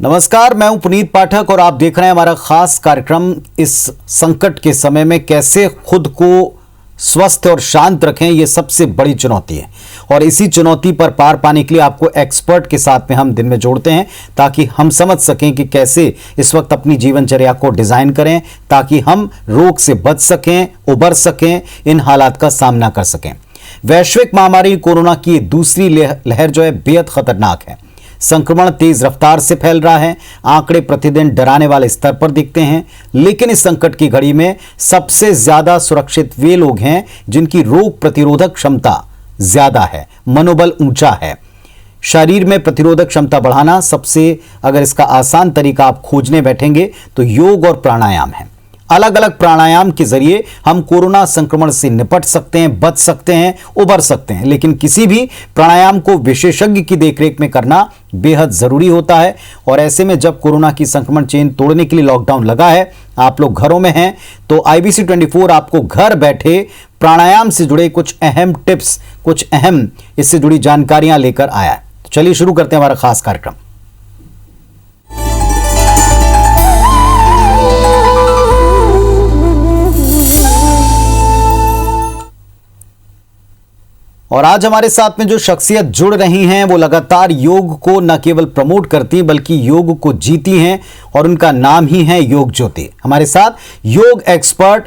नमस्कार, मैं हूं पुनीत पाठक और आप देख रहे हैं हमारा खास कार्यक्रम। इस संकट के समय में कैसे खुद को स्वस्थ और शांत रखें, यह सबसे बड़ी चुनौती है। और इसी चुनौती पर पार पाने के लिए आपको एक्सपर्ट के साथ में हम दिन में जोड़ते हैं ताकि हम समझ सकें कि कैसे इस वक्त अपनी जीवनचर्या को डिजाइन करें ताकि हम रोग से बच सकें, उबर सकें, इन हालात का सामना कर सकें। वैश्विक महामारी कोरोना की दूसरी लहर जो है बेहद खतरनाक है। संक्रमण तेज रफ्तार से फैल रहा है। आंकड़े प्रतिदिन डराने वाले स्तर पर दिखते हैं, लेकिन इस संकट की घड़ी में सबसे ज्यादा सुरक्षित वे लोग हैं जिनकी रोग प्रतिरोधक क्षमता ज्यादा है, मनोबल ऊंचा है। शरीर में प्रतिरोधक क्षमता बढ़ाना सबसे, अगर इसका आसान तरीका आप खोजने बैठेंगे तो योग और प्राणायाम है। अलग अलग प्राणायाम के जरिए हम कोरोना संक्रमण से निपट सकते हैं, बच सकते हैं, उबर सकते हैं। लेकिन किसी भी प्राणायाम को विशेषज्ञ की देखरेख में करना बेहद जरूरी होता है। और ऐसे में जब कोरोना की संक्रमण चेन तोड़ने के लिए लॉकडाउन लगा है, आप लोग घरों में हैं, तो IBC 24 आपको घर बैठे प्राणायाम से जुड़े कुछ अहम टिप्स, कुछ अहम इससे जुड़ी जानकारियां लेकर आया है। तो चलिए शुरू करते हैं हमारा खास कार्यक्रम। और आज हमारे साथ में जो शख्सियत जुड़ रही हैं वो लगातार योग को न केवल प्रमोट करती बल्कि योग को जीती हैं, और उनका नाम ही है योग ज्योति। हमारे साथ योग एक्सपर्ट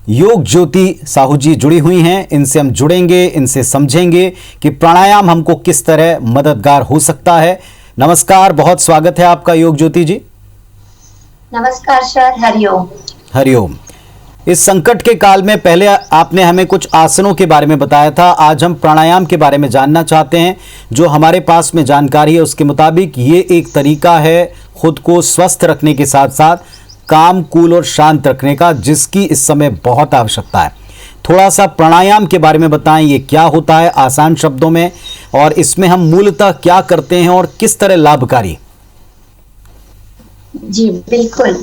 योग ज्योति साहू जी जुड़ी हुई हैं। इनसे हम जुड़ेंगे, इनसे समझेंगे कि प्राणायाम हमको किस तरह मददगार हो सकता है। नमस्कार, बहुत स्वागत है आपका योग ज्योति जी। नमस्कार सर, हरिओम। हरिओम। इस संकट के काल में पहले आपने हमें कुछ आसनों के बारे में बताया था, आज हम प्राणायाम के बारे में जानना चाहते हैं। जो हमारे पास में जानकारी है उसके मुताबिक ये एक तरीका है खुद को स्वस्थ रखने के साथ साथ काम, कूल और शांत रखने का, जिसकी इस समय बहुत आवश्यकता है। थोड़ा सा प्राणायाम के बारे में बताएं, ये क्या होता है आसान शब्दों में, और इसमें हम मूलतः क्या करते हैं और किस तरह लाभकारी। जी बिल्कुल।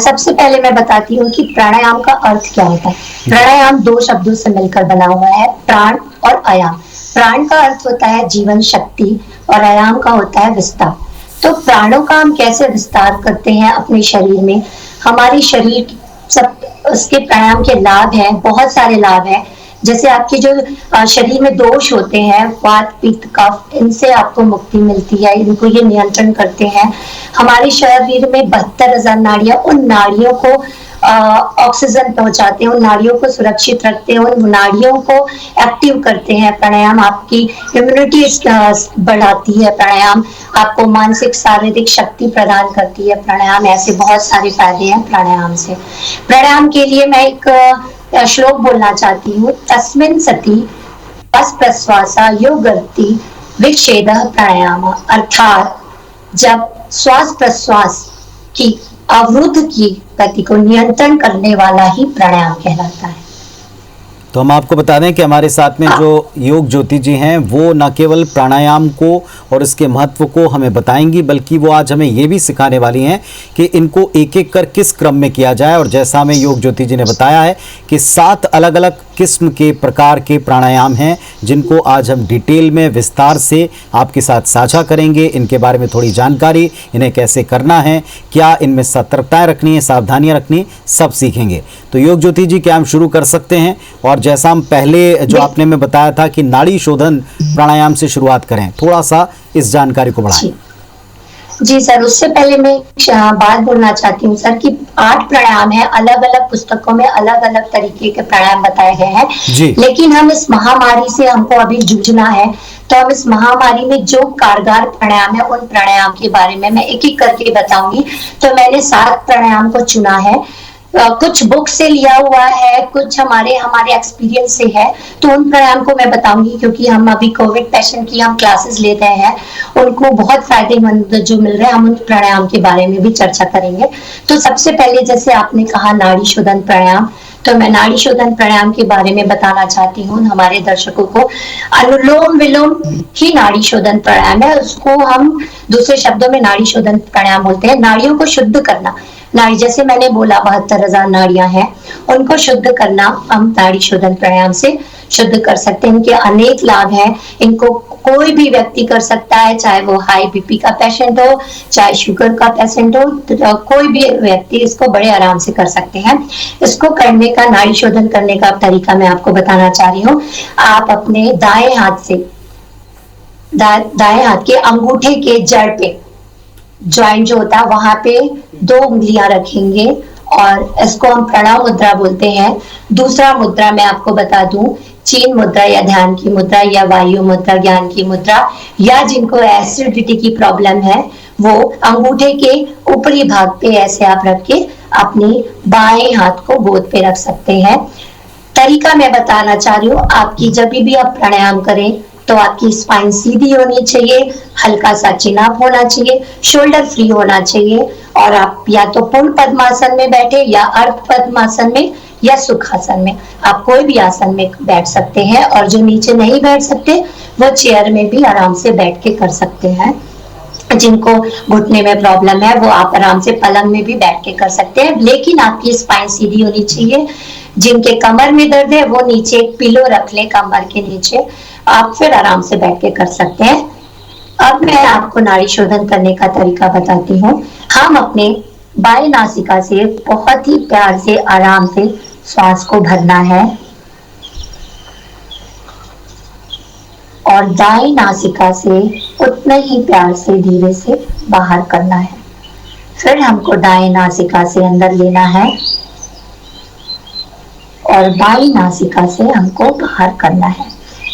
सबसे पहले मैं बताती हूँ कि प्राणायाम का अर्थ क्या होता है। प्राणायाम दो शब्दों से मिलकर बना हुआ है, प्राण और आयाम। प्राण का अर्थ होता है जीवन शक्ति और आयाम का होता है विस्तार। तो प्राणों का हम कैसे विस्तार करते हैं अपने शरीर में, हमारी शरीर सब उसके प्राणायाम के लाभ हैं, बहुत सारे लाभ हैं। जैसे आपके जो शरीर में दोष होते हैं, वात, पित्त, कफ, इनसे आपको मुक्ति मिलती है, इनको ये नियंत्रण करते हैं। हमारे शरीर में 72,000 नाड़ियां, उन नाड़ियों को ऑक्सीजन पहुंचाते हैं, उन नाड़ियों को सुरक्षित रखते हैं, उन नाड़ियों को एक्टिव करते हैं। प्राणायाम आपकी इम्यूनिटी बढ़ाती है, प्राणायाम आपको मानसिक शारीरिक शक्ति प्रदान करती है। प्राणायाम ऐसे बहुत सारे फायदे हैं प्राणायाम से। प्राणायाम के लिए मैं एक श्लोक बोलना चाहती हूँ। तस्मिन् सति श्वास प्रश्वासा योगर्ति विच्छेदः प्राणायाम। अर्थात जब श्वास प्रश्वास की अवरुद्ध की गति को नियंत्रण करने वाला ही प्राणायाम कहलाता है। तो हम आपको बता दें कि हमारे साथ में जो योग ज्योति जी हैं वो न केवल प्राणायाम को और इसके महत्व को हमें बताएंगी, बल्कि वो आज हमें ये भी सिखाने वाली हैं कि इनको एक एक कर किस क्रम में किया जाए। और जैसा हमें योग ज्योति जी ने बताया है कि 7 अलग अलग किस्म के प्रकार के प्राणायाम हैं, जिनको आज हम डिटेल में विस्तार से आपके साथ साझा करेंगे। इनके बारे में थोड़ी जानकारी, इन्हें कैसे करना है, क्या इनमें सतर्कताएं रखनी है, सावधानियां रखनी, सब सीखेंगे। तो योग ज्योति जी, क्या हम शुरू कर सकते हैं? और जैसा हम पहले जो आपने में बताया था कि नाड़ी शोधन प्राणायाम से शुरुआत करें, थोड़ा सा इस जानकारी को बढ़ाएं। जी सर, उससे पहले मैं बात बोलना चाहती हूँ सर कि 8 प्राणायाम है, अलग अलग पुस्तकों में अलग अलग तरीके के प्राणायाम बताए गए हैं। लेकिन हम इस महामारी से हमको अभी जूझना है, तो हम इस महामारी में जो कारगर प्राणायाम है उन प्राणायाम के बारे में मैं एक एक करके बताऊंगी। तो मैंने 7 प्राणायाम को चुना है, कुछ बुक से लिया हुआ है, कुछ हमारे एक्सपीरियंस से है। तो उन प्राणायाम को मैं बताऊंगी क्योंकि हम अभी कोविड पेशेंट की हम क्लासेस ले रहे हैं, उनको बहुत फायदेमंद जो मिल रहे हैं, हम उन प्राणायाम के बारे में भी चर्चा करेंगे। तो सबसे पहले जैसे आपने कहा नाड़ी शोधन प्राणायाम, तो मैं नाड़ी शोधन प्राणायाम के बारे में बताना चाहती हूँ हमारे दर्शकों को। अनुलोम विलोम ही नाड़ी शोधन प्राणायाम है, उसको हम दूसरे शब्दों में नाड़ी शोधन प्राणायाम बोलते हैं। नाड़ियों को शुद्ध करना, नाड़ी, जैसे मैंने बोला 72,000 नाड़ियां हैं, उनको शुद्ध करना हम नाड़ी शोधन प्राणायाम से शुद्ध कर सकते हैं। इनके अनेक लाभ हैं। इनको कोई भी व्यक्ति कर सकता है, चाहे वो हाई बीपी का पेशेंट हो, चाहे शुगर का पेशेंट हो, तो कोई भी व्यक्ति इसको बड़े आराम से कर सकते हैं। इसको करने का, नाड़ी शोधन करने का तरीका मैं आपको बताना चाह रही हूँ। आप अपने दाएं हाथ से, दाएं हाथ के अंगूठे के जड़ पे, ज्वाइंट जो होता है वहां पे 2 उंगलियां रखेंगे और इसको हम प्रणव मुद्रा बोलते हैं। दूसरा मुद्रा मैं आपको बता दूं, चीन मुद्रा या ध्यान की मुद्रा या वायु मुद्रा, ज्ञान की मुद्रा, या जिनको एसिडिटी की प्रॉब्लम है वो अंगूठे के ऊपरी भाग पे ऐसे आप रख के अपने बाएं हाथ को गोद पे रख सकते हैं। तरीका मैं बताना चाह रही हूँ, आपकी जब भी आप प्राणायाम करें तो आपकी स्पाइन सीधी होनी चाहिए, हल्का सा चिन अप होना चाहिए, शोल्डर फ्री होना चाहिए, और आप या तो पूर्ण पद्मासन में बैठे या अर्ध पद्मासन में या सुखासन में, आप कोई भी आसन में बैठ सकते हैं। और जो नीचे नहीं बैठ सकते वो चेयर में भी आराम से बैठ के कर सकते हैं। जिनको घुटने में प्रॉब्लम है वो आप आराम से पलंग में भी बैठ के कर सकते हैं, लेकिन आपकी स्पाइन सीधी होनी चाहिए। जिनके कमर में दर्द है वो नीचे एक पिलो रख ले कमर के नीचे, आप फिर आराम से बैठ के कर सकते हैं। अब मैं आपको नाड़ी शोधन करने का तरीका बताती हूँ। हम अपने बाएं नासिका से बहुत ही प्यार से आराम से श्वास को भरना है और दाएं नासिका से उतना ही प्यार से धीरे से बाहर करना है। फिर हमको दाएं नासिका से अंदर लेना है और बाईं नासिका से हमको बाहर करना है।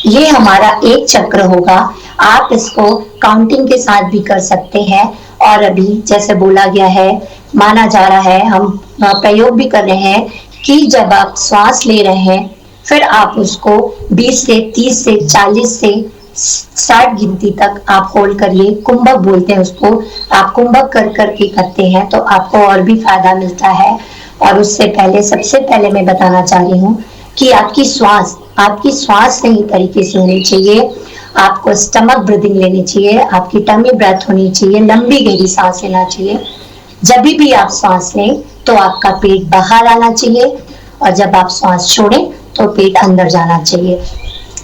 ये हमारा एक चक्र होगा। आप इसको काउंटिंग के साथ भी कर सकते हैं। और अभी जैसे बोला गया है, माना जा रहा है, हम प्रयोग भी कर रहे हैं कि जब आप श्वास ले रहे हैं फिर आप उसको 20 से 30 से 40 से 60 गिनती तक आप होल्ड करिए। कुंभक बोलते हैं उसको। आप कुंभक कर करके करते हैं तो आपको और भी फायदा मिलता है। और उससे पहले, सबसे पहले मैं बताना चाह रही हूँ कि आपकी श्वास सही तरीके से होनी चाहिए। आपको स्टमक ब्रीदिंग लेनी चाहिए, आपकी टमी ब्रेथ होनी चाहिए, लंबी गहरी सांस लेना चाहिए। जब भी आप सांस लें तो आपका पेट बाहर आना चाहिए और जब आप सांस छोड़ें तो पेट अंदर जाना चाहिए।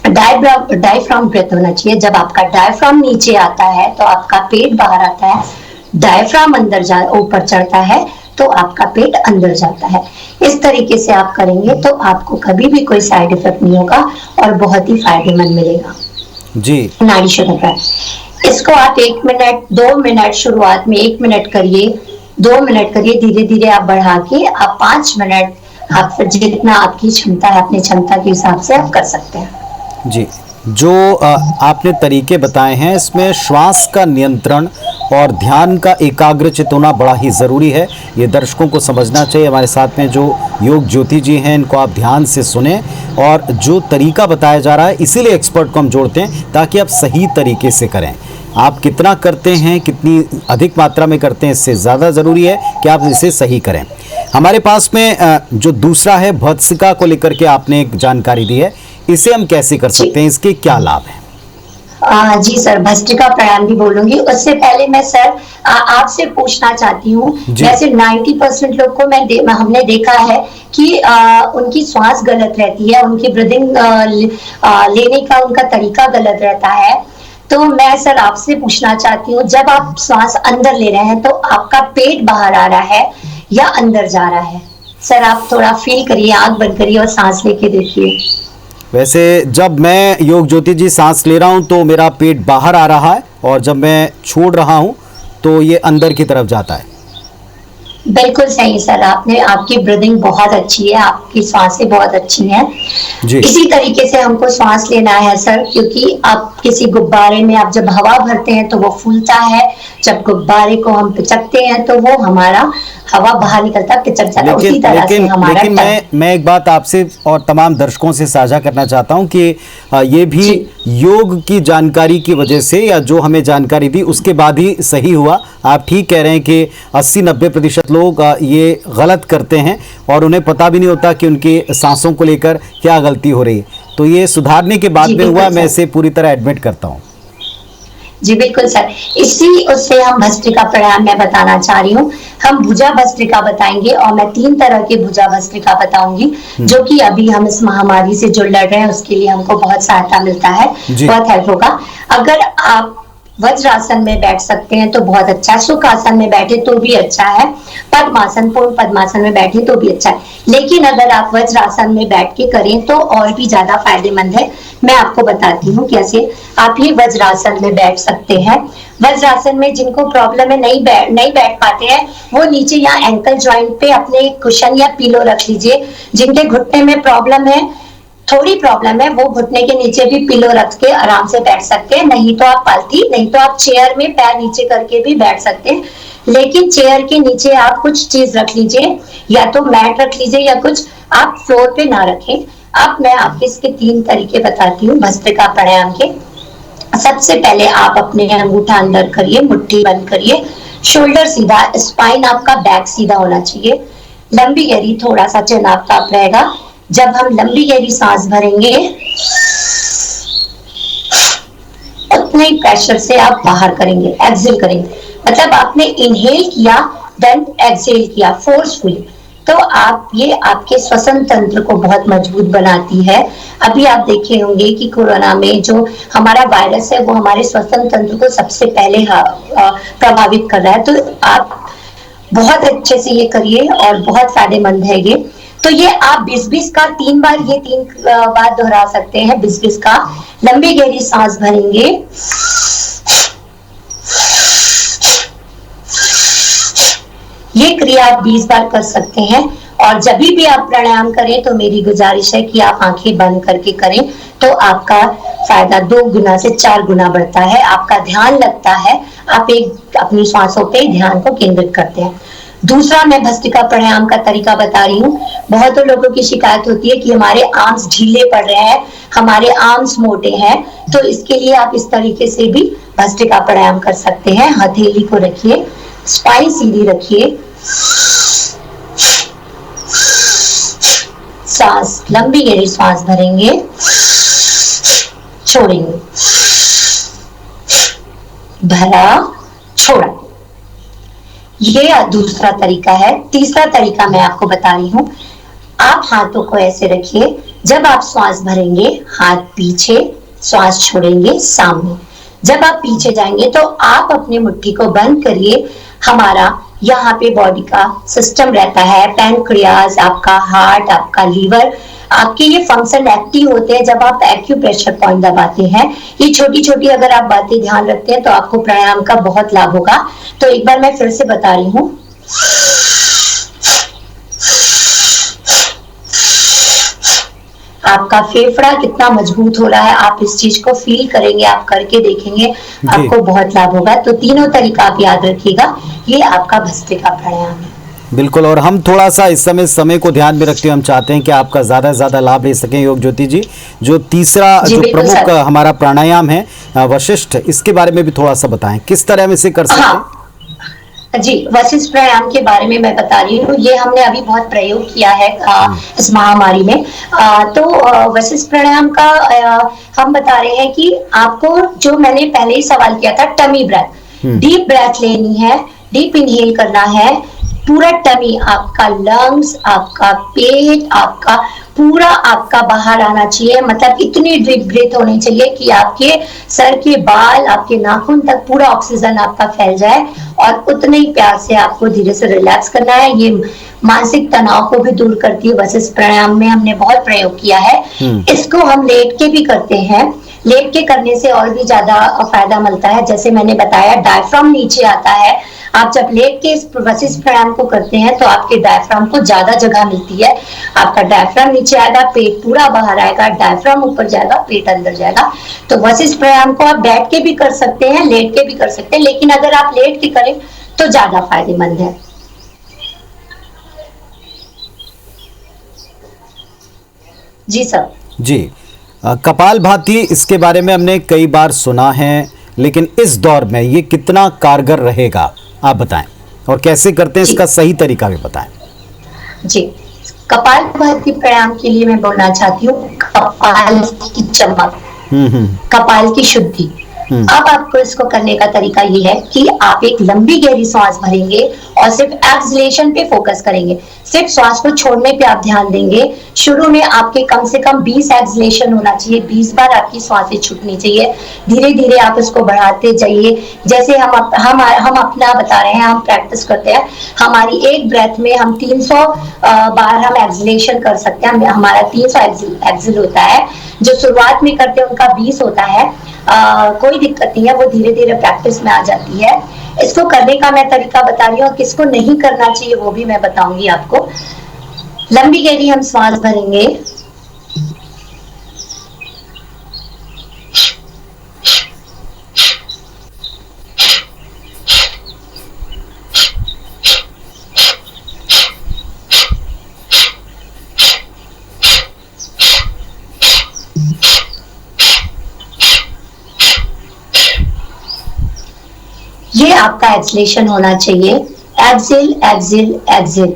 डायफ्राम ब्रेथ होना चाहिए। जब आपका डायफ्राम नीचे आता है तो आपका पेट बाहर आता है, डायफ्राम ऊपर चढ़ता है तो आपका पेट अंदर जाता है। इस तरीके से आप करेंगे तो आपको कभी भी कोई साइड इफेक्ट नहीं होगा और बहुत ही फायदेमंद मिलेगा जी। नाड़ी शोधन इसको आप 1 मिनट 2 मिनट, शुरुआत में 1 मिनट करिए, 2 मिनट करिए, धीरे धीरे आप बढ़ा के आप 5 मिनट, आप फिर जितना आपकी क्षमता है अपनी क्षमता के हिसाब से आप कर सकते हैं जी। जो आपने तरीके बताए हैं इसमें श्वास का नियंत्रण और ध्यान का एकाग्रचित होना बड़ा ही ज़रूरी है। ये दर्शकों को समझना चाहिए। हमारे साथ में जो योग ज्योति जी हैं इनको आप ध्यान से सुने और जो तरीका बताया जा रहा है इसीलिए एक्सपर्ट को हम जोड़ते हैं ताकि आप सही तरीके से करें। आप कितना करते हैं, कितनी अधिक मात्रा में करते हैं, इससे ज़्यादा ज़रूरी है कि आप इसे सही करें। हमारे पास में जो दूसरा है भत्सिका को लेकर के आपने एक जानकारी दी है, इसे हम कैसे कर सकते हैं, इसके क्या लाभ हैं? जी सर, भस्त्रिका प्राणायाम भी बोलूंगी। उससे पहले मैं सर आपसे पूछना चाहती हूँ, जैसे 90% लोग को हमने देखा है कि उनकी श्वास गलत रहती है, उनकी ब्रीदिंग लेने का उनका तरीका गलत रहता है। तो मैं सर आपसे पूछना चाहती हूँ, जब आप श्वास अंदर ले रहे हैं तो आपका पेट बाहर आ रहा है या अंदर जा रहा है? सर आप थोड़ा फील करिए, आंख बंद करिए और सांस लेके देखिए। वैसे जब मैं योग ज्योति जी सांस ले रहा हूँ तो मेरा पेट बाहर आ रहा है और जब मैं छोड़ रहा हूँ तो ये अंदर की तरफ जाता है। बिल्कुल सही सर, आपकी ब्रीदिंग बहुत अच्छी है, आपकी सांसें बहुत अच्छी हैं। इसी तरीके से हमको सांस लेना है सर, क्योंकि आप किसी गुब्बारे में आप जब हवा भरते हैं तो वो फूलता है, जब गुब्बारे को हम पिचकते हैं तो वो हमारा हवा बाहर निकलता है, पिचक जाता है। उसी तरह से हमारा लेकिन मैं एक बात आपसे और तमाम दर्शकों से साझा करना चाहता हूं कि ये भी योग की जानकारी की वजह से या जो हमें जानकारी दी उसके बाद ही सही हुआ। आप ठीक कह रहे हैं कि 80-90% लोग ये गलत करते हैं और उन्हें पता भी नहीं होता कि उनकी सांसों को लेकर क्या गलती हो रही है। तो ये सुधारने के बाद में हुआ, मैं इसे पूरी तरह एडमिट करता हूँ। जी बिल्कुल सर, इसी उससे हम भस्त्रिका प्राणायाम मैं बताना चाह रही हूँ। हम भुजा भस्त्रिका बताएंगे और मैं 3 तरह के भुजा भस्त्रिका बताऊंगी, जो कि अभी हम इस महामारी से जो लड़ रहे हैं उसके लिए हमको बहुत सहायता मिलता है, जी। बहुत हेल्प होगा। अगर आप वज्रासन में बैठ सकते हैं तो बहुत अच्छा है, सुखासन में बैठे तो भी अच्छा है, पद्मासन पूर्ण पद्मासन में बैठे तो भी अच्छा है, लेकिन अगर आप वज्रासन में बैठ के करें तो और भी ज्यादा फायदेमंद है। मैं आपको बताती हूँ कैसे आप ये वज्रासन में बैठ सकते हैं। वज्रासन में जिनको प्रॉब्लम है नहीं बैठ पाते हैं, वो नीचे यहाँ एंकल जॉइंट पे अपने कुशन या पिलो रख लीजिए। जिनके घुटने में प्रॉब्लम है, थोड़ी प्रॉब्लम है, वो घुटने के नीचे भी पिलो रख के आराम से बैठ सकते हैं। नहीं तो आप पालथी, नहीं तो आप चेयर में पैर नीचे करके भी बैठ सकते हैं, लेकिन चेयर के नीचे आप कुछ चीज रख लीजिए, या तो मैट रख लीजिए या कुछ, आप फ्लोर पे ना रखें। अब मैं आपको इसके 3 तरीके बताती हूँ भस्त्रिका प्राणायाम के। सबसे पहले आप अपने अंगूठा अंदर करिए, मुट्ठी बंद करिए, शोल्डर सीधा, स्पाइन आपका बैक सीधा होना चाहिए, लंबी गहरी थोड़ा सा चिन आपका अप रहेगा। जब हम लंबी गहरी सांस भरेंगे उतने ही प्रेशर से आप बाहर करेंगे, एक्सेल करेंगे, मतलब आपने इनहेल किया देन एक्सेल किया फोर्सफुली, तो आप ये आपके श्वसन तंत्र को बहुत मजबूत बनाती है। अभी आप देखे होंगे कि कोरोना में जो हमारा वायरस है वो हमारे श्वसन तंत्र को सबसे पहले प्रभावित कर रहा है, तो आप बहुत अच्छे से ये करिए और बहुत फायदेमंद है ये। तो ये आप 20-20 का 3 बार, ये 3 बार दोहरा सकते हैं 20-20 का। लंबी गहरी सांस भरेंगे, ये क्रिया आप 20 बार कर सकते हैं। और जब भी आप प्राणायाम करें तो मेरी गुजारिश है कि आप आंखें बंद करके करें, तो आपका फायदा 2 गुना से 4 गुना बढ़ता है, आपका ध्यान लगता है, आप एक अपनी सांसों पे ध्यान को केंद्रित करते हैं। दूसरा मैं भस्त्रिका प्राणायाम का तरीका बता रही हूँ। बहुत लोगों की शिकायत होती है कि हमारे आर्म्स ढीले पड़ रहे हैं, हमारे आर्म्स मोटे हैं, तो इसके लिए आप इस तरीके से भी भस्त्रिका प्राणायाम कर सकते हैं। हथेली को रखिए, स्पाइन सीधी रखिए, सांस लंबी गहरी सांस भरेंगे, छोड़ेंगे, भरा, छोड़ा। ये दूसरा तरीका है। तीसरा तरीका मैं आपको बता रही हूँ। आप हाथों को ऐसे रखिए, जब आप श्वास भरेंगे हाथ पीछे, श्वास छोड़ेंगे सामने। जब आप पीछे जाएंगे तो आप अपनी मुट्ठी को बंद करिए। हमारा यहाँ पे बॉडी का सिस्टम रहता है, पैनक्रियाज, आपका हार्ट, आपका लीवर, आपके ये फंक्शन एक्टिव होते हैं जब आप एक्यूप्रेशर पॉइंट दबाते हैं। ये छोटी छोटी अगर आप बातें ध्यान रखते हैं तो आपको प्राणायाम का बहुत लाभ होगा। तो एक बार मैं फिर से बता रही हूँ। आपका फेफड़ा कितना मजबूत हो रहा है, आप इस चीज को फील करेंगे, आप करके देखेंगे, आपको बहुत लाभ होगा। तो तीनों तरीका आप याद रखिएगा, ये आपका भस्त्रिका प्राणायाम है। बिल्कुल, और हम थोड़ा सा इस समय को ध्यान में रखते हुए हम चाहते हैं कि आपका ज़्यादा से ज़्यादा लाभ ले सकें योग ज्योति जी। जो तीसरा जो प्रमुख हमारा प्राणायाम है वशिष्ठ, इसके बारे में भी थोड़ा सा बताएं, किस तरह हम इसे कर सकते हैं? जी, वशिष्ठ प्राणायाम के बारे में मैं बता रही हूँ। ये हमने अभी बहुत प्रयोग किया है इस महामारी में। तो वशिष्ठ प्राणायाम का हम बता रहे हैं कि आपको, जो मैंने पहले ही सवाल किया था, टमी ब्रेथ, डीप ब्रेथ लेनी है, डीप इनहेल करना है, पूरा टमी, आपका लंग्स, आपका पेट, आपका पूरा आपका बाहर आना चाहिए। मतलब इतनी डीप ब्रीथ होनी चाहिए कि आपके सर के बाल, आपके नाखून तक पूरा ऑक्सीजन आपका फैल जाए, और उतने ही प्यार से आपको धीरे से रिलैक्स करना है। ये मानसिक तनाव को भी दूर करती है। वशिष्ठ प्राणायाम में हमने बहुत प्रयोग किया है। इसको हम लेट के भी करते हैं, लेट के करने से और भी ज्यादा फायदा मिलता है। जैसे मैंने बताया, डायफ्राम नीचे आता है। आप जब लेट के इस वशिष्ठ प्राणायाम को करते हैं तो आपके डायफ्राम को ज्यादा जगह मिलती है। आपका डायफ्राम नीचे आएगा, पेट पूरा बाहर आएगा, डायफ्राम ऊपर जाएगा, पेट अंदर जाएगा। तो वशिष्ठ प्राणायाम को आप बैठ के भी कर सकते हैं, लेट के भी कर सकते हैं, लेकिन अगर आप लेट के करें तो ज्यादा फायदेमंद है। जी सर। जी, कपालभाति, इसके बारे में हमने कई बार सुना है, लेकिन इस दौर में ये कितना कारगर रहेगा, आप बताएं, और कैसे करते हैं इसका सही तरीका भी बताएं। जी, कपालभाति प्राणायाम के लिए मैं बोलना चाहती हूँ, कपाल की चमक, कपाल की शुद्धि, अब आपको इसको करने का तरीका ये है कि आप एक लंबी गहरी सांस भरेंगे और सिर्फ एक्सलेशन पे फोकस करेंगे, सिर्फ सांस को छोड़ने पे आप ध्यान देंगे। शुरू में आपके कम से कम 20 एक्सलेशन होना चाहिए, 20 बार आपकी सांसें छूटनी चाहिए। धीरे धीरे आप इसको बढ़ाते जाइए। जैसे हम अपना बता रहे हैं, हम प्रैक्टिस करते हैं, हमारी एक ब्रेथ में हम 300 बार हम एक्सलेशन कर सकते हैं। हमारा 300 एक्सलेशन होता है, जो शुरुआत में करते हैं उनका 20 होता है। कोई दिक्कत नहीं है, वो धीरे धीरे प्रैक्टिस में आ जाती है। इसको करने का मैं तरीका बता रही हूँ, और किसको नहीं करना चाहिए वो भी मैं बताऊंगी आपको। लंबी गहरी हम सांस भरेंगे, ये आपका एक्सलेशन होना चाहिए। Excel excel excel,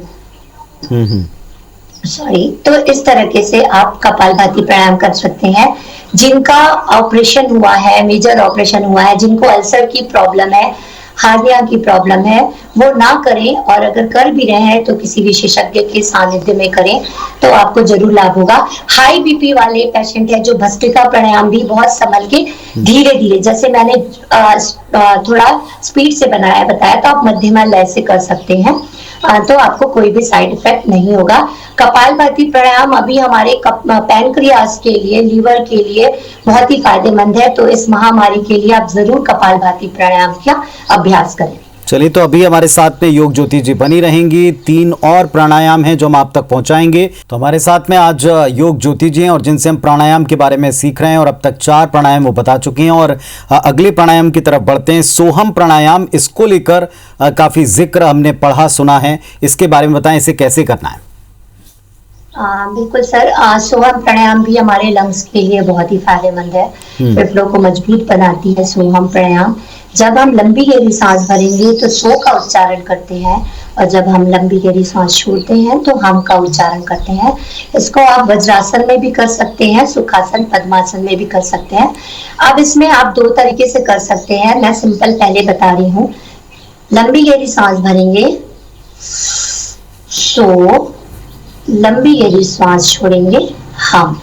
sorry. तो इस तरीके से आप कपालभाति प्राणायाम कर सकते हैं। जिनका ऑपरेशन हुआ है, मेजर ऑपरेशन हुआ है, जिनको अल्सर की प्रॉब्लम है, हार्निया की प्रॉब्लम है, वो ना करें, और अगर कर भी रहे हैं तो किसी विशेषज्ञ के सानिध्य में करें, तो आपको जरूर लाभ होगा। हाई बीपी वाले पेशेंट है जो भस्त्रिका प्राणायाम भी बहुत संभल के धीरे धीरे, जैसे मैंने थोड़ा स्पीड से बताया, तो आप मध्यमा लय से कर सकते हैं, तो आपको कोई भी साइड इफेक्ट नहीं होगा। कपालभाति प्राणायाम अभी हमारे पैनक्रियास के लिए, लीवर के लिए बहुत ही फायदेमंद है, तो इस महामारी के लिए आप जरूर कपालभाति प्राणायाम का अभ्यास करें। चलिए, तो अभी हमारे साथ में योग ज्योति जी बनी रहेंगी। 3 और प्राणायाम हैं जो हम आप तक पहुंचाएंगे। तो हमारे साथ में आज योग ज्योति जी हैं, और जिनसे हम प्राणायाम के बारे में सीख रहे हैं, और अब तक 4 प्राणायाम वो बता चुकी हैं। और अगले प्राणायाम की तरफ बढ़ते हैं, सोहम प्राणायाम। इसको लेकर काफी जिक्र हमने पढ़ा सुना है, इसके बारे में बताएं, इसे कैसे करना है। बिल्कुल सर, सोहम प्राणायाम भी हमारे लंग्स के लिए बहुत ही फायदेमंद है, फेफड़ों को मजबूत बनाती है सोहम प्राणायाम। जब हम लंबी गहरी सांस भरेंगे तो सो का उच्चारण करते हैं, और जब हम लंबी गहरी सांस छोड़ते हैं तो हम का उच्चारण करते हैं। इसको आप वज्रासन में भी कर सकते हैं, सुखासन पद्मासन में भी कर सकते हैं। अब इसमें आप 2 तरीके से कर सकते हैं, मैं सिंपल पहले बता रही हूँ। लंबी गहरी सांस भरेंगे, सो, लंबी गहरी सांस छोड़ेंगे, हम।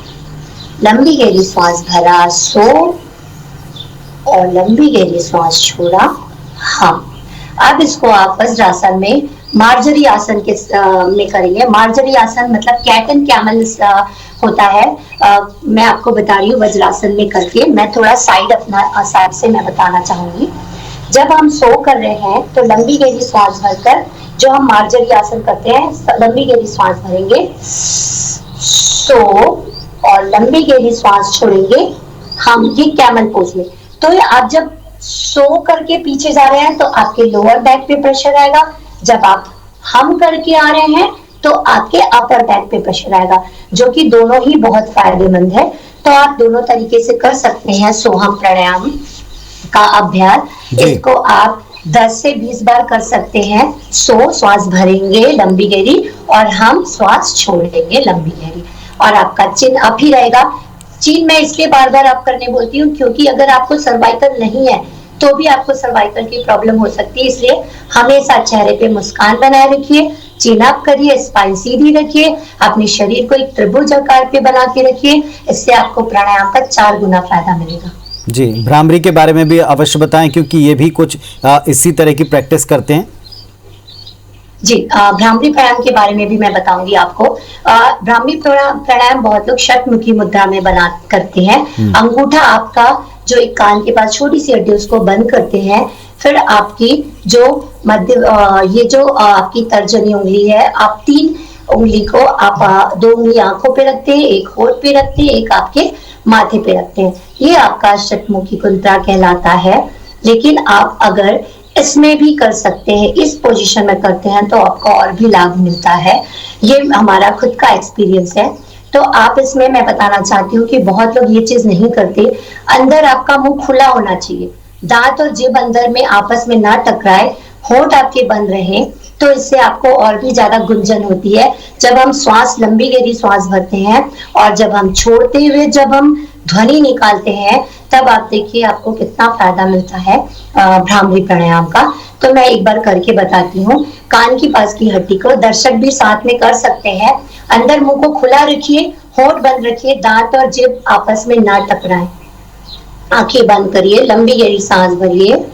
लंबी गहरी सांस भरा, सो, और लंबी गहरी सांस छोड़ा, हम। अब इसको आप वज्रासन में मार्जरी आसन के में करेंगे। मार्जरी आसन मतलब कैट एंड कैमल होता है। मैं आपको बता रही हूँ वज्रासन में करके, मैं थोड़ा अपना साइड से मैं बताना चाहूंगी। जब हम सो कर रहे हैं तो लंबी गहरी सांस भरकर, जो हम मार्जरी आसन करते हैं, लंबी गहरी सांस भरेंगे, सो, और लंबी गहरी सांस छोड़ेंगे, हम। ये कैमल पोज में। तो आप जब सो करके पीछे जा रहे हैं तो आपके लोअर बैक पे प्रेशर आएगा, जब आप हम करके आ रहे हैं तो आपके अपर बैक पे प्रेशर आएगा, जो कि दोनों ही बहुत फायदेमंद है। तो आप दोनों तरीके से कर सकते हैं सोहम प्राणायाम का अभ्यास। इसको आप 10 से 20 बार कर सकते हैं। सो श्वास भरेंगे लंबी गहरी, और हम श्वास छोड़ेंगे लंबी गहरी, और आपका चिन्ह अप ही रहेगा। चीन मैं इसलिए बार बार आप करने बोलती हूँ, क्योंकि अगर आपको सर्वाइकल नहीं है तो भी आपको सर्वाइकल की प्रॉब्लम हो सकती है। इसलिए हमेशा चेहरे पे मुस्कान बनाए रखिए, चिन अप करिए, स्पाइन सीधी रखिए, अपने शरीर को एक त्रिभुज आकार पे बना के रखिए। इससे आपको प्राणायाम का 4 गुना फायदा मिलेगा। जी, भ्रामरी के बारे में भी अवश्य बताएं, क्योंकि ये भी कुछ इसी तरह की प्रैक्टिस करते हैं। जी, भ्रामरी प्राणायाम के बारे में भी मैं बताऊंगी आपको। भ्रामरी प्राणायाम बहुत लोग षटमुखी मुद्रा में बना करते हैं। अंगूठा आपका जो एक कान के पास छोटी सी हड्डी, उसको बंद करते हैं। फिर आपकी जो मध्य ये जो आपकी तर्जनी उंगली है, आप 3 उंगली को आप 2 उंगली आंखों पे रखते हैं, एक होठ पे रखते हैं, एक आपके माथे पे रखते हैं। ये आपका षटमुखी मुद्रा कहलाता है। लेकिन आप अगर इसमें भी कर सकते हैं, इस पोजीशन में करते हैं, तो आपको और भी लाभ मिलता है। ये हमारा खुद का एक्सपीरियंस है। तो आप इसमें मैं बताना चाहती हूँ कि बहुत लोग ये चीज नहीं करते। अंदर आपका मुंह खुला होना चाहिए, दांत और जिभ अंदर में आपस में ना टकराए, होंठ आपके बंद रहे तो इससे आपको और भी ज्यादा गुंजन होती है। जब हम श्वास लंबी गहरी श्वास भरते हैं और जब हम छोड़ते हुए जब हम ध्वनि निकालते हैं, तब आप देखिए आपको कितना फायदा मिलता है भ्रामरी प्राणायाम का। तो मैं एक बार करके बताती हूँ। कान की पास की हड्डी को दर्शक भी साथ में कर सकते हैं। अंदर मुंह को खुला रखिए, होंठ बंद रखिए, दांत और जिभ आपस में ना टकराएं। आंखें बंद करिए, लंबी गहरी सांस भरिए।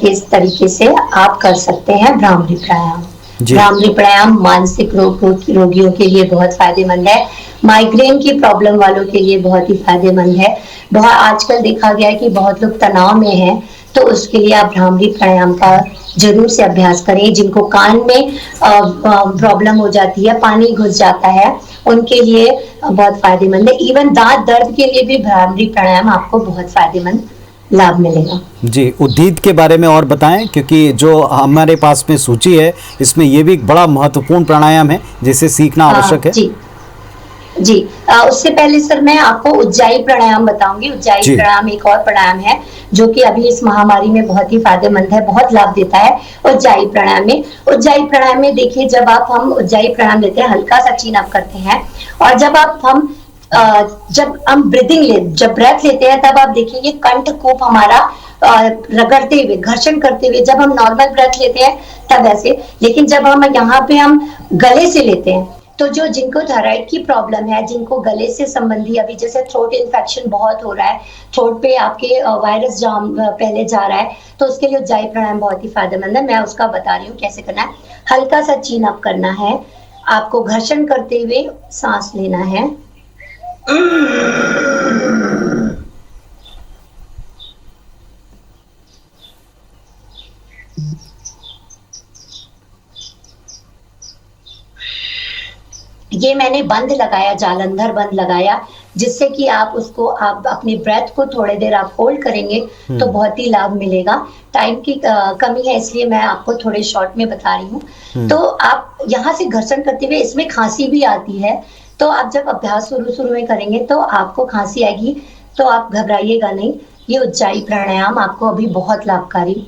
इस तरीके से आप कर सकते हैं भ्रामरी प्राणायाम। जी। भ्रामरी प्राणायाम मानसिक रोगियों के लिए बहुत फायदेमंद है। माइग्रेन की प्रॉब्लम वालों के लिए बहुत ही फायदेमंद है। बहुत आजकल देखा गया है कि बहुत लोग तनाव में हैं, तो उसके लिए आप भ्रामरी प्राणायाम का जरूर से अभ्यास करें। जिनको कान में प्रॉब्लम हो जाती है, पानी घुस जाता है, उनके लिए बहुत फायदेमंद है। इवन दांत दर्द के लिए भी भ्रामरी प्राणायाम आपको बहुत फायदेमंद लाभ मिलेगा। जी, उद्गीत के बारे में और बताएं, क्योंकि जो हमारे पास में सूची है इसमें ये भी एक बड़ा महत्वपूर्ण प्राणायाम है जिसे सीखना आवश्यक है। जी जी। उससे पहले सर मैं आपको उज्जाई प्राणायाम बताऊंगी। उज्जाई प्राणायाम एक और प्राणायाम है जो कि अभी इस महामारी में बहुत ही फायदेमंद है, बहुत लाभ देता है। उज्जाई प्राणायाम में देखिए, जब हम उज्जाई प्राणायाम लेते हैं, हल्का सा चीन अप करते हैं और जब हम जब ब्रेथ लेते हैं, तब आप देखिए ये कंठकूप हमारा रगड़ते हुए, घर्षण करते हुए, जब हम नॉर्मल ब्रेथ लेते हैं तब ऐसे। लेकिन जब हम गले से लेते हैं, तो जो जिनको थायराइड की प्रॉब्लम है, जिनको गले से संबंधी, अभी जैसे थ्रोट इन्फेक्शन बहुत हो रहा है, थ्रोट पे आपके वायरस जाम पहले जा रहा है, तो उसके लिए उज्जाई प्राणायाम बहुत ही फायदेमंद है। मैं उसका बता रही हूँ कैसे करना है। हल्का सा चीन अप करना है, आपको घर्षण करते हुए सांस लेना है। ये मैंने बंद लगाया, जालंधर बंद लगाया, जिससे कि आप अपनी ब्रेथ को थोड़ी देर आप होल्ड करेंगे तो बहुत ही लाभ मिलेगा। टाइम की कमी है, इसलिए मैं आपको थोड़े शॉर्ट में बता रही हूँ। तो आप यहाँ से घर्षण करते हुए, इसमें खांसी भी आती है, तो आप जब अभ्यास शुरू में करेंगे तो आपको खांसी आएगी, तो आप घबराइएगा नहीं। ये उज्जाई प्राणायाम आपको अभी बहुत लाभकारी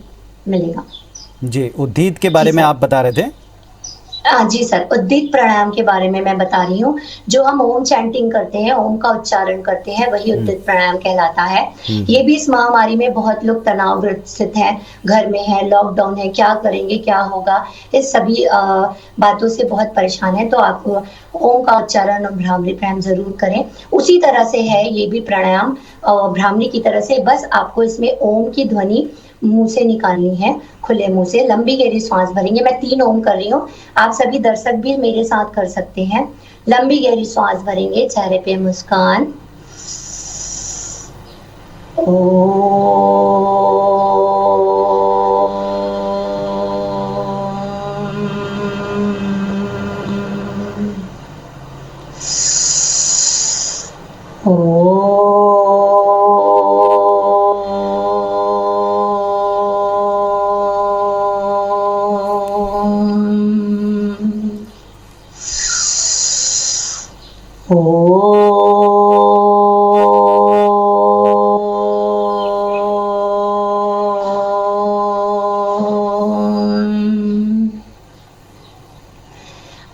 मिलेगा। जी, उद्गीत के बारे में आप बता रहे थे। जी सर, उद्गीत प्राणायाम के बारे में मैं बता रही हूँ। जो हम ओम चैंटिंग करते हैं, ओम का उच्चारण करते हैं, वही उद्गीत प्राणायाम कहलाता है। ये भी इस महामारी में बहुत लोग तनावग्रस्त हैं, घर में है, लॉकडाउन है, क्या करेंगे, क्या होगा, इस सभी बातों से बहुत परेशान है, तो आप ओम का उच्चारण और भ्रामरी प्राणायाम जरूर करें। उसी तरह से है ये भी प्राणायाम, भ्रामरी की तरह से, बस आपको इसमें ओम की ध्वनि मुंह से निकालनी है, खुले मुंह से लंबी गहरी सांस भरेंगे। मैं 3 ओम कर रही हूँ, आप सभी दर्शक भी मेरे साथ कर सकते हैं। लंबी गहरी सांस भरेंगे, चेहरे पे मुस्कान।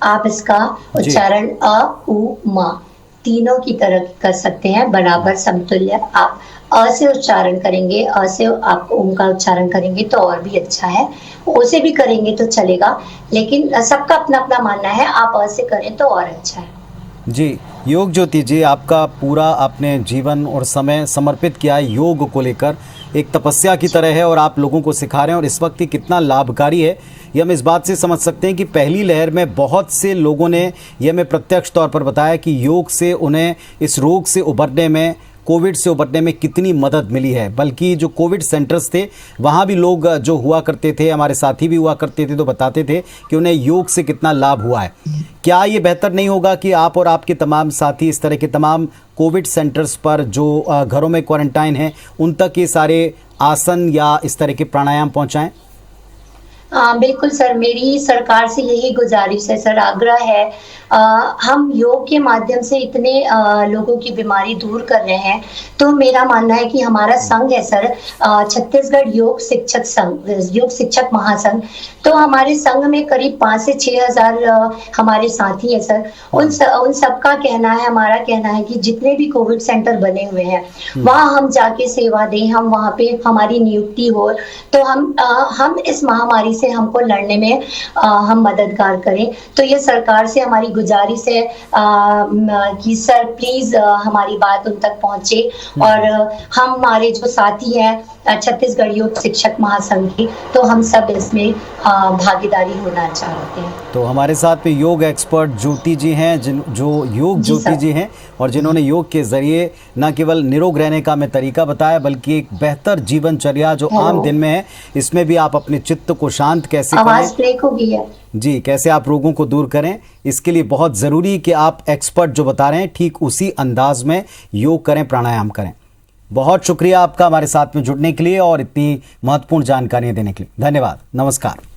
आप इसका उच्चारण अ, उ, म तीनों की तरह कर सकते हैं, बराबर समतुल्य। आप अ से उच्चारण करेंगे, अ से आप ओम का उच्चारण करेंगे तो और भी अच्छा है, ओ से भी करेंगे तो चलेगा, लेकिन सबका अपना अपना मानना है। आप अ से करें तो और अच्छा है। जी, योग ज्योति जी, आपका पूरा आपने जीवन और समय समर्पित किया है योग को लेकर, एक तपस्या की तरह है और आप लोगों को सिखा रहे हैं, और इस वक्त ये कितना लाभकारी है ये हम इस बात से समझ सकते हैं कि पहली लहर में बहुत से लोगों ने ये हमें प्रत्यक्ष तौर पर बताया कि योग से उन्हें इस रोग से उबरने में, कोविड से उबरने में कितनी मदद मिली है। बल्कि जो कोविड सेंटर्स थे वहाँ भी लोग जो हुआ करते थे, हमारे साथी भी हुआ करते थे, तो बताते थे कि उन्हें योग से कितना लाभ हुआ है। क्या ये बेहतर नहीं होगा कि आप और आपके तमाम साथी इस तरह के तमाम कोविड सेंटर्स पर जो घरों में क्वारंटाइन हैं उन तक ये सारे आसन या इस तरह के प्राणायाम पहुँचाएँ? बिल्कुल सर, मेरी सरकार से यही गुजारिश है सर, आग्रह है। हम योग के माध्यम से इतने लोगों की बीमारी दूर कर रहे हैं, तो मेरा मानना है कि हमारा संघ है सर, छत्तीसगढ़ योग शिक्षक संघ, योग शिक्षक महासंघ। तो हमारे संघ में करीब 5 से 6 हज़ार हमारे साथी हैं सर। उन सबका कहना है, हमारा कहना है कि जितने भी कोविड सेंटर बने हुए हैं, वहाँ हम जाके सेवा दें, हम वहाँ पे हमारी नियुक्ति हो, तो हम इस महामारी से हमको लड़ने में हम मददगार करें। तो ये सरकार से हमारी गुजारिश है कि सर प्लीज हमारी बात उन तक पहुंचे, और हमारे जो साथी हैं छत्तीसगढ़ योग शिक्षक महासंघ के, तो हम सब इसमें भागीदारी होना चाहते हैं। तो हमारे साथ में योग एक्सपर्ट ज्योति जी हैं, जो योग ज्योति जी हैं, और जिन्होंने योग के जरिए न केवल निरोग रहने का हमें तरीका बताया, बल्कि एक बेहतर जीवनचर्या जो आम दिन में है, इसमें भी आप अपने चित्त को शांत कैसे आवाज ब्रेक हो गई है जी, कैसे आप रोगों को दूर करें, इसके लिए बहुत ज़रूरी कि आप एक्सपर्ट जो बता रहे हैं ठीक उसी अंदाज में योग करें, प्राणायाम करें। बहुत शुक्रिया आपका हमारे साथ में जुड़ने के लिए और इतनी महत्वपूर्ण जानकारियां देने के लिए। धन्यवाद, नमस्कार।